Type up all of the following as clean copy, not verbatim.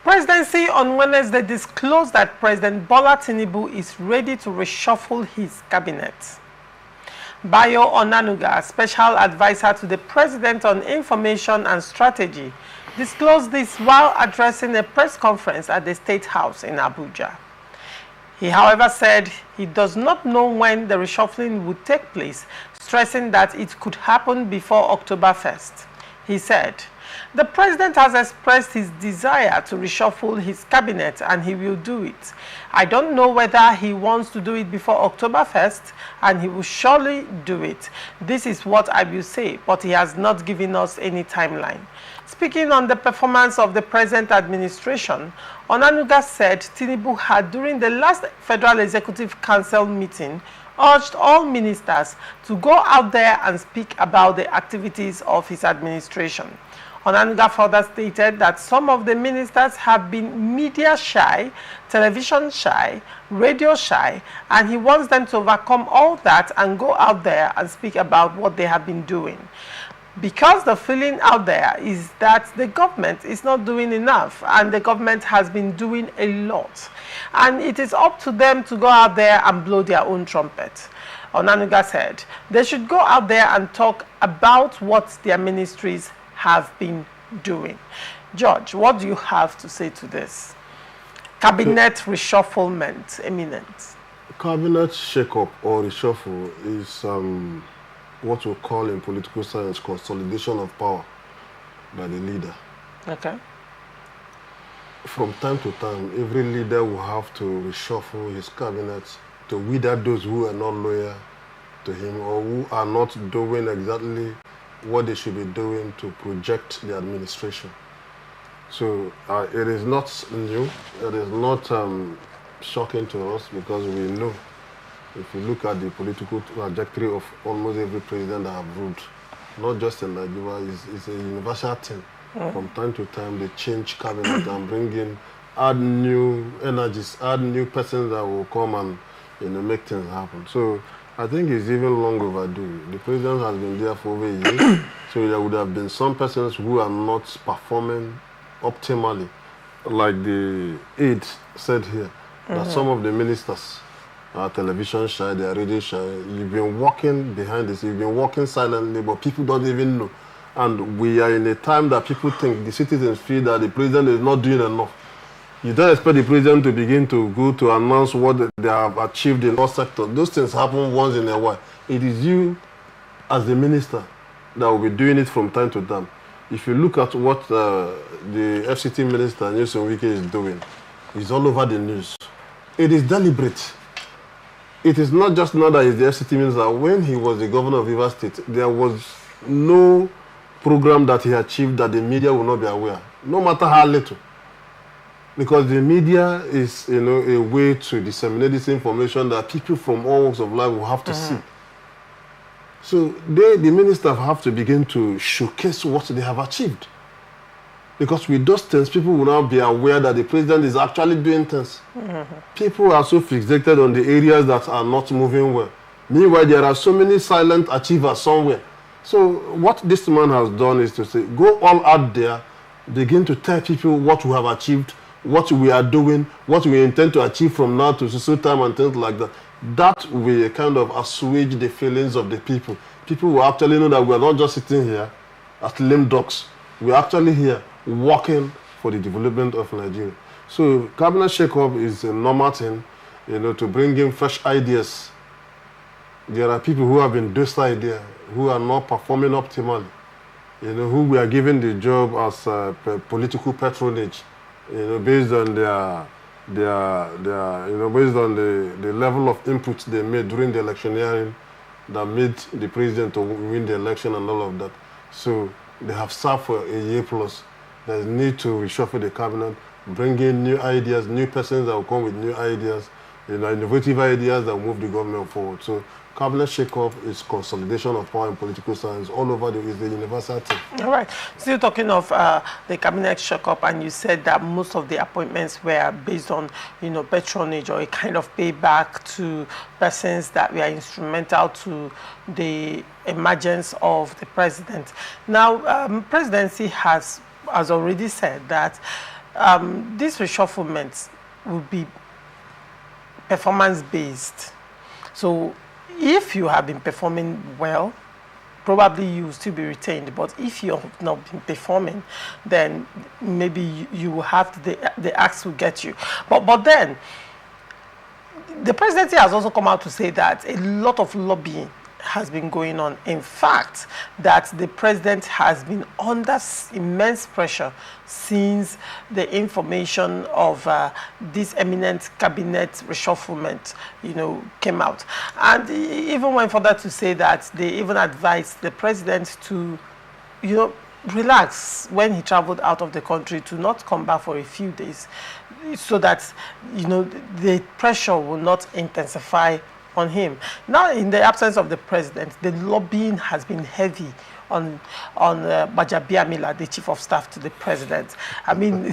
Presidency on Wednesday disclosed that President Bola Tinubu is ready to reshuffle his cabinet. Bayo Onanuga, special advisor to the President on Information and Strategy, disclosed this while addressing a press conference at the State House in Abuja. He, however, said he does not know when the reshuffling would take place, stressing that it could happen before October 1st. He said, "The president has expressed his desire to reshuffle his cabinet and he will do it. I don't know whether he wants to do it before October 1st, and he will surely do it. This is what I will say, but he has not given us any timeline." Speaking on the performance of the present administration, Onanuga said Tinubu had, during the last Federal Executive Council meeting, urged all ministers to go out there and speak about the activities of his administration. Onanuga further stated that some of the ministers have been media shy, television shy, radio shy, and he wants them to overcome all that and go out there and speak about what they have been doing. Because the feeling out there is that the government is not doing enough and the government has been doing a lot. And it is up to them to go out there and blow their own trumpet. Onanuga said they should go out there and talk about what their ministries have been doing. George, what do you have to say to this? Cabinet reshufflement imminent. Cabinet shake-up or reshuffle is what we call in political science consolidation of power by the leader. Okay. From time to time, every leader will have to reshuffle his cabinet to weed out those who are not loyal to him or who are not doing exactly what they should be doing to project the administration. So it is not new, it is not shocking to us because we know, if you look at the political trajectory of almost every president that have ruled, not just in Nigeria, it's a universal thing. From time to time, they change cabinet and bring in, add new energies, add new persons that will come and make things happen. So I think it's even long overdue. The president has been there for over a year, so there would have been some persons who are not performing optimally. Like the aide said here, that some of the ministers are television shy, they are radio shy. You've been working behind this, you've been working silently, but people don't even know. And we are in a time that people think, the citizens feel that the president is not doing enough. You don't expect the president to begin to go to announce what they have achieved in all sectors. Those things happen once in a while. It is you, as the minister, that will be doing it from time to time. If you look at what the FCT minister, Nyesom Wike, is doing, it's all over the news. It is deliberate. It is not just now that he's the FCT minister. When he was the governor of Rivers State, there was no program that he achieved that the media will not be aware, no matter how little. Because the media is, a way to disseminate this information that people from all walks of life will have to see. So the ministers have to begin to showcase what they have achieved. Because with those things, people will now be aware that the president is actually doing things. People are so fixated on the areas that are not moving well. Meanwhile, there are so many silent achievers somewhere. So what this man has done is to say, go all out there, begin to tell people what we have achieved, what we are doing, what we intend to achieve from now to so time and things like that. That will kind of assuage the feelings of the people. People will actually know that we are not just sitting here as lame ducks. We are actually here working for the development of Nigeria. So cabinet shake-up is a normal thing, to bring in fresh ideas. There are people who have been docile there, who are not performing optimally, who we are given the job as political patronage, based on based on the level of input they made during the electioneering that made the president to win the election and all of that. So they have served for a year plus. There's need to reshuffle the cabinet, bring in new ideas, new persons that will come with new ideas, innovative ideas that will move the government forward. So cabinet shake-up is consolidation of power in political science all over the universal thing. All right. Still talking of the cabinet shake-up, and you said that most of the appointments were based on, patronage or a kind of payback to persons that were instrumental to the emergence of the president. Now, Presidency has already said that this reshufflement will be performance-based. So if you have been performing well, probably you will still be retained. But if you have not been performing, then maybe you will have the axe will get you. But then the presidency has also come out to say that a lot of lobbying has been going on. In fact, that the president has been under immense pressure since the information of this eminent cabinet reshufflement, came out. And he even went further to say that they even advised the president to, relax when he traveled out of the country, to not come back for a few days, so that, the pressure will not intensify on him. Now, in the absence of the president, the lobbying has been heavy on Gbajabiamila, the chief of staff to the president. I mean,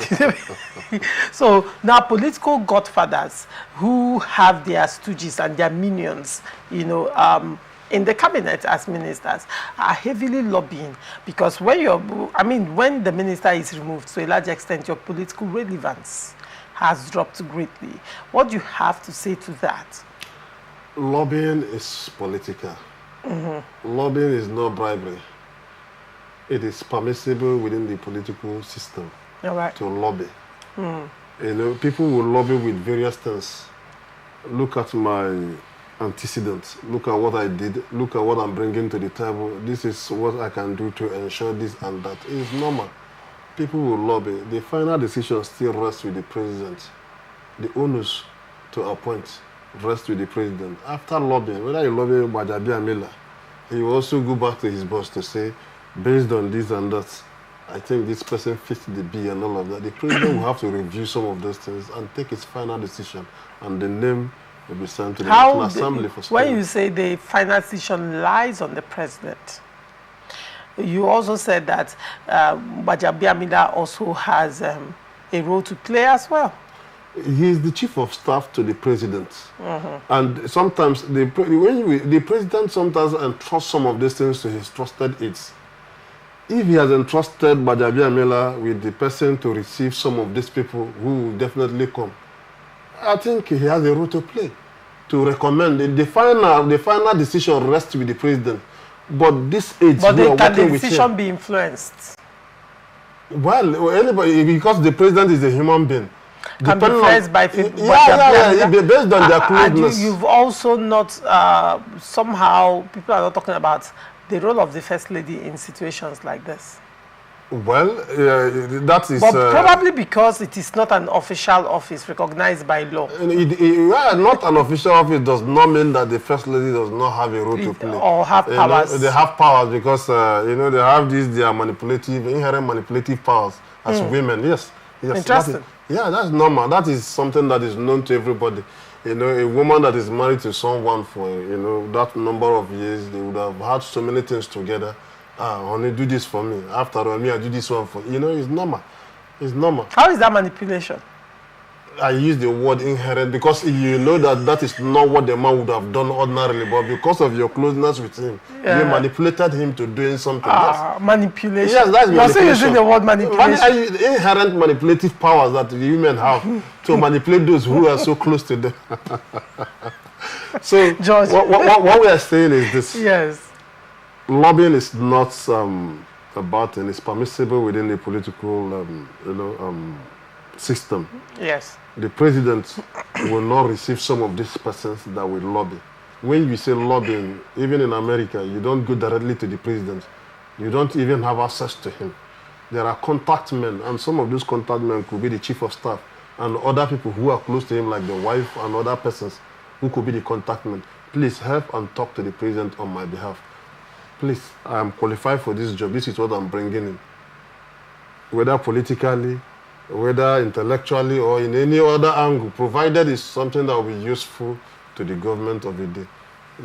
so now political godfathers who have their stooges and their minions, in the cabinet as ministers, are heavily lobbying, because when the minister is removed, to a large extent, your political relevance has dropped greatly. What do you have to say to that? Lobbying is political. Lobbying is not bribery. It is permissible within the political system to lobby. People will lobby with various things. Look at my antecedents. Look at what I did. Look at what I'm bringing to the table. This is what I can do to ensure this and that. It's normal. People will lobby. The final decision still rests with the president. The onus to appoint rests with the president. After lobbying, whether you lobby Gbajabiamila, he will also go back to his boss to say, based on this and that, I think this person fits the bill and all of that. The president will have to review some of those things and take his final decision, and the name will be sent to the National Assembly for study. When you say the final decision lies on the president, you also said that Gbajabiamila also has a role to play as well. He is the chief of staff to the president. And sometimes the president sometimes entrusts some of these things to his trusted aides. If he has entrusted Gbajabiamila with the person to receive some of these people who will definitely come, I think he has a role to play, to recommend. The final decision rests with the president. But this aides can the decision be influenced? Well, anybody, because the president is a human being. Can be influenced by based on their closeness. You've also not, somehow, people are not talking about the role of the First Lady in situations like this. Well, that is... But probably because it is not an official office recognized by law. Not an official office does not mean that the First Lady does not have a role to play. Or have powers. They have powers because, they have their inherent manipulative powers as women. Yes. Interesting. That's normal. That is something that is known to everybody. A woman that is married to someone for, that number of years, they would have had so many things together. Honey, do this for me. After all, me, I do this one for you. It's normal. It's normal. How is that manipulation? I use the word inherent because you know that is not what the man would have done ordinarily, but because of your closeness with him, you manipulated him to doing something. Manipulation. Yes, that's manipulation. You're still using the word manipulation. Inherent manipulative powers that the women have to manipulate those who are so close to them. So, George, what we are saying is this. Yes. Lobbying is not about, and it's permissible within the political, system. Yes. The president will not receive some of these persons that will lobby. When you say lobbying, even in America, you don't go directly to the president. You don't even have access to him. There are contact men, and some of those contact men could be the chief of staff and other people who are close to him, like the wife and other persons who could be the contact men. Please help and talk to the president on my behalf. Please, I am qualified for this job. This is what I'm bringing in. Whether politically, whether intellectually, or in any other angle, provided it's something that will be useful to the government of the day.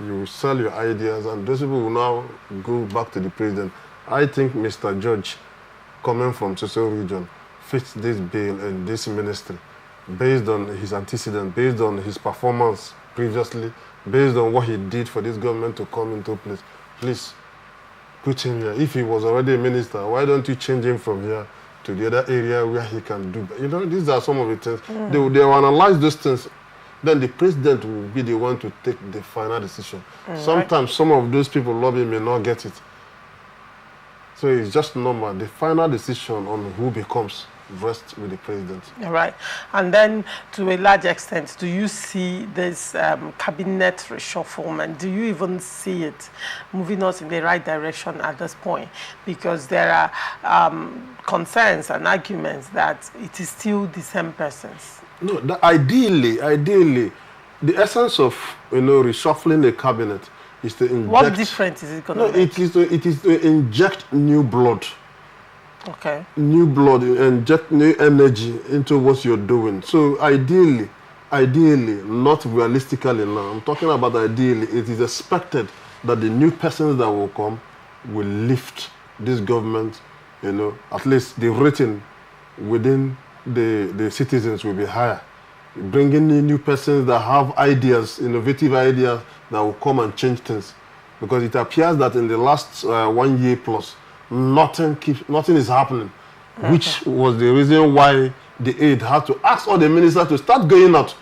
You sell your ideas, and those people will now go back to the president. I think Mr. George, coming from Soso region, fits this bill and this ministry based on his antecedent, based on his performance previously, based on what he did for this government to come into place. Please, put him here. If he was already a minister, why don't you change him from here to the other area where he can do. You know, these are some of the things. They will analyze those things. Then the president will be the one to take the final decision. Sometimes some of those people lobbying may not get it. So it's just normal. The final decision on who becomes rests with the president. All right. And then to a large extent, do you see this cabinet reshufflement? Do you even see it moving us in the right direction at this point? Because there are concerns and arguments that it is still the same persons. No, ideally, the essence of reshuffling a cabinet is to inject. What difference is it going to make? It is to inject new blood. Okay. New blood, inject new energy into what you're doing. So ideally, not realistically now, I'm talking about ideally, it is expected that the new persons that will come will lift this government, at least the rating within the citizens will be higher. Bringing in new persons that have ideas, innovative ideas that will come and change things. Because it appears that in the last 1 year plus, nothing is happening, which was the reason why the aide had to ask all the ministers to start going out,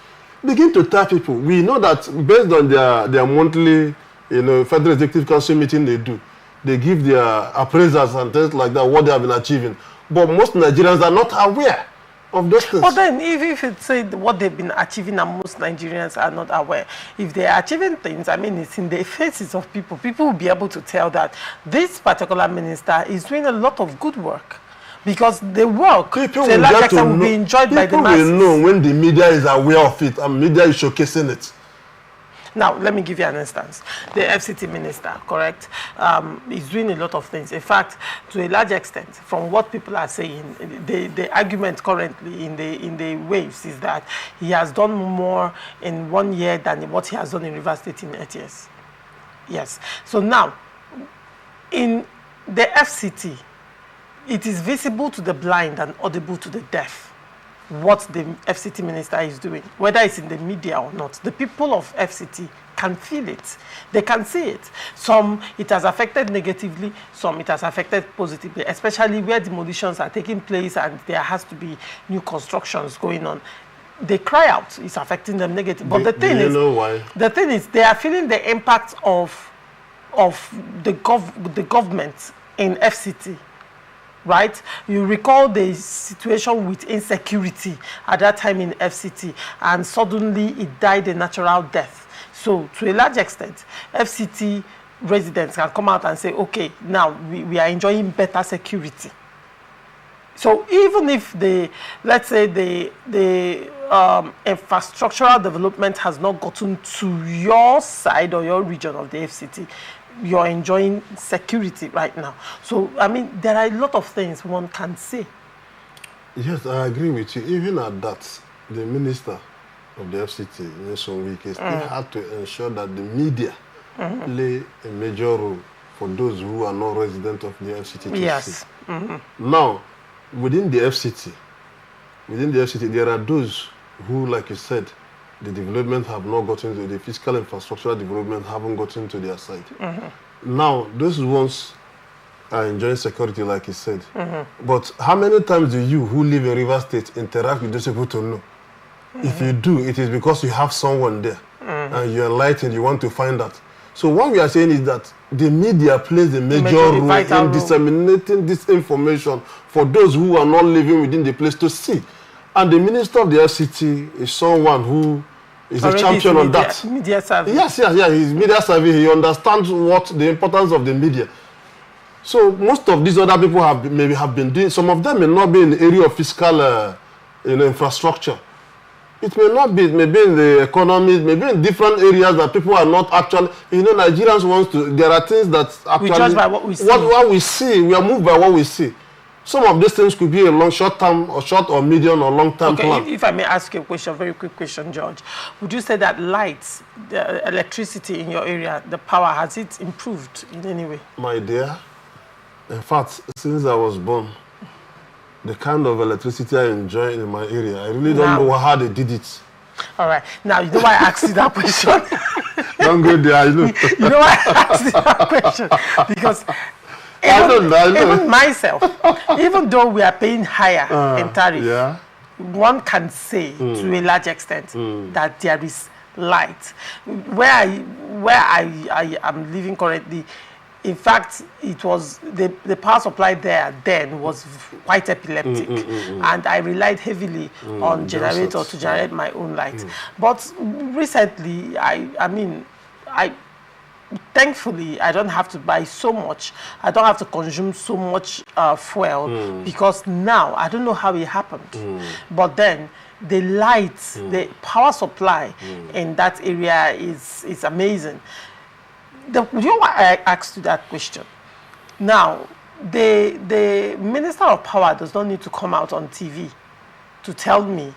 begin to tell people. We know that based on their monthly, Federal Executive Council meeting they give their appraisals and things like that, what they have been achieving. But most Nigerians are not aware of those things. But then, if it said what they've been achieving and most Nigerians are not aware, if they are achieving things, I mean, it's in the faces of people. People will be able to tell that this particular minister is doing a lot of good work. Because the work, people to a large extent, will be enjoyed by the masses. People will know when the media is aware of it and media is showcasing it. Now, let me give you an instance. The FCT minister, correct, is doing a lot of things. In fact, to a large extent, from what people are saying, the argument currently in the waves is that he has done more in 1 year than what he has done in Rivers State in 8 years. Yes. So now, in the FCT, it is visible to the blind and audible to the deaf what the FCT minister is doing, whether it's in the media or not. The people of FCT can feel it. They can see it. Some, it has affected negatively. Some, it has affected positively, especially where demolitions are taking place and there has to be new constructions going on. They cry out. It's affecting them negatively. But the thing is, know why? The thing is, they are feeling the impact of the government in FCT. Right? You recall the situation with insecurity at that time in FCT, and suddenly it died a natural death. So, to a large extent, FCT residents can come out and say, okay, now we are enjoying better security. So, even if let's say the infrastructural development has not gotten to your side or your region of the FCT, you're enjoying security right now. So, I mean, there are a lot of things one can say. Yes, I agree with you. Even at that, the minister of the FCT, Nelson Wike, still had to ensure that the media play a major role for those who are not resident of the FCT to yes. see. Now, within the FCT, there are those who, like you said, the development have not gotten to the fiscal infrastructure development haven't gotten to their side. Now, those ones are enjoying security, like you said. But how many times do you, who live in Rivers State, interact with those people to know? If you do, it is because you have someone there and you're enlightened, you want to find out. So what we are saying is that the media plays a major role in disseminating this information for those who are not living within the place to see. And the minister of the FCT is someone who is a champion on that. Media savvy. Yes, he's media savvy. He understands what the importance of the media. So most of these other people maybe have been doing. Some of them may not be in the area of fiscal, infrastructure. It may not be, maybe in the economy, maybe in different areas that people are not actually. Nigerians want to. There are things that actually. We judge by what we see. What we see, we are moved by what we see. Some of these things could be a short or medium or long-term plan. If I may ask you a question, very quick question, George. Would you say that lights, the electricity in your area, the power, has it improved in any way? My dear, in fact, since I was born, the kind of electricity I enjoy in my area, I really don't know how they did it. All right. Now, you know why I asked you that question? Don't go there, I know. You know why I asked you that question? Because Even myself, even though we are paying higher in tariff, one can say to a large extent that there is light. Where I am living currently, in fact, it was the power supply there then was quite epileptic, and I relied heavily on generators to generate my own light. But recently, thankfully, I don't have to buy so much. I don't have to consume so much fuel because now I don't know how it happened, but then the light, the power supply in that area is amazing. You know why I asked you that question? Now, the Minister of Power does not need to come out on TV to tell me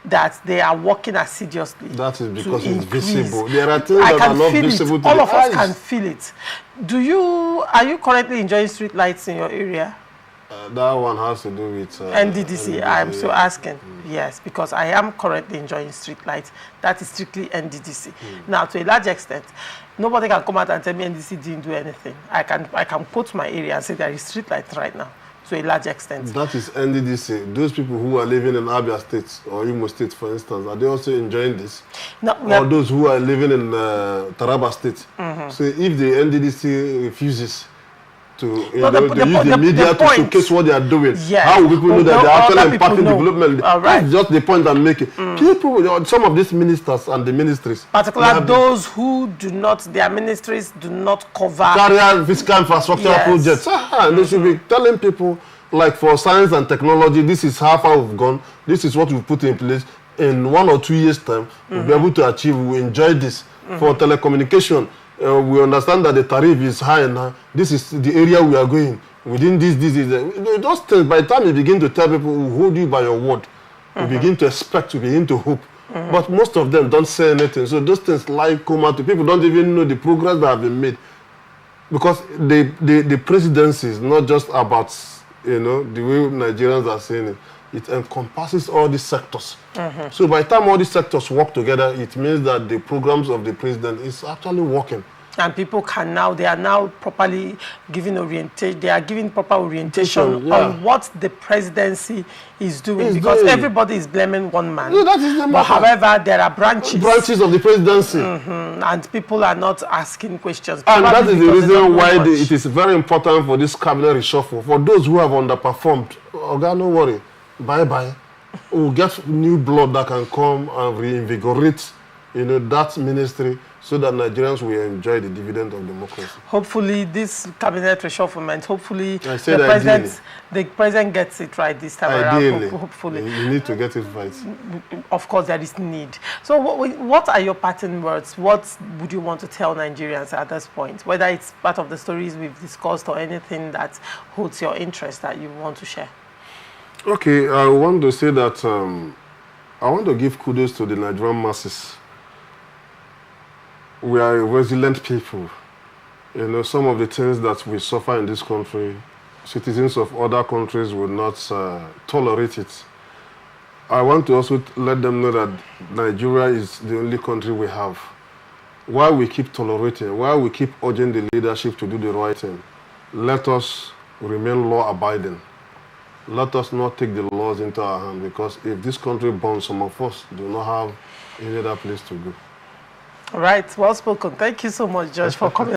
that they are working assiduously. That is because it's visible. There are things that are not visible to all the of us eyes. can feel it. Are you currently enjoying street lights in your area? That one has to do with NDDC. I'm still asking. Yes, because I am currently enjoying street lights. That is strictly NDDC. Now, to a large extent, nobody can come out and tell me NDDC didn't do anything. I can quote my area and say there is street lights right now, to a large extent. That is NDDC. Those people who are living in Abia State or Imo State, for instance, are they also enjoying this? No, or those who are living in Taraba State. So if the NDDC refuses to use the media to showcase what they are doing, how will people know that they are actually impacting development? That's just the point I'm making. People, some of these ministers and the ministries, particularly those who do not, their ministries do not cover carry fiscal infrastructure projects. They should be telling people, like for science and technology, this is how far we've gone, this is what we've put in place. In 1 or 2 years' time, we'll be able to achieve, we enjoy this. For telecommunication, we understand that the tariff is high now. This is the area we are going. Within this is those things. By the time you begin to tell people who hold you by your word, you begin to expect, you begin to hope. But most of them don't say anything. So those things come out to people, don't even know the progress that have been made. Because the presidency is not just about, the way Nigerians are saying it. It encompasses all these sectors. So by the time all these sectors work together, it means that the programs of the president is actually working. And people they are now properly giving orientation, they are giving proper orientation on what the presidency is doing. Because everybody is blaming one man. That is the matter. But however, there are branches. Branches of the presidency. And people are not asking questions. And that is the reason why it is very important for this cabinet reshuffle. For those who have underperformed, no worry. Bye-bye. We'll get new blood that can come and reinvigorate, that ministry so that Nigerians will enjoy the dividend of democracy. Hopefully, this cabinet reshufflement, the president gets it right this time around. Hopefully. You need to get it right. Of course, there is need. So what are your parting words? What would you want to tell Nigerians at this point? Whether it's part of the stories we've discussed or anything that holds your interest that you want to share? Okay, I want to say that I want to give kudos to the Nigerian masses. We are a resilient people. Some of the things that we suffer in this country, citizens of other countries will not tolerate it. I want to also let them know that Nigeria is the only country we have. Why we keep tolerating, why we keep urging the leadership to do the right thing, let us remain law-abiding. Let us not take the laws into our hand, because if this country burns, some of us do not have any other place to go. All right, well spoken. Thank you so much, Judge, for coming.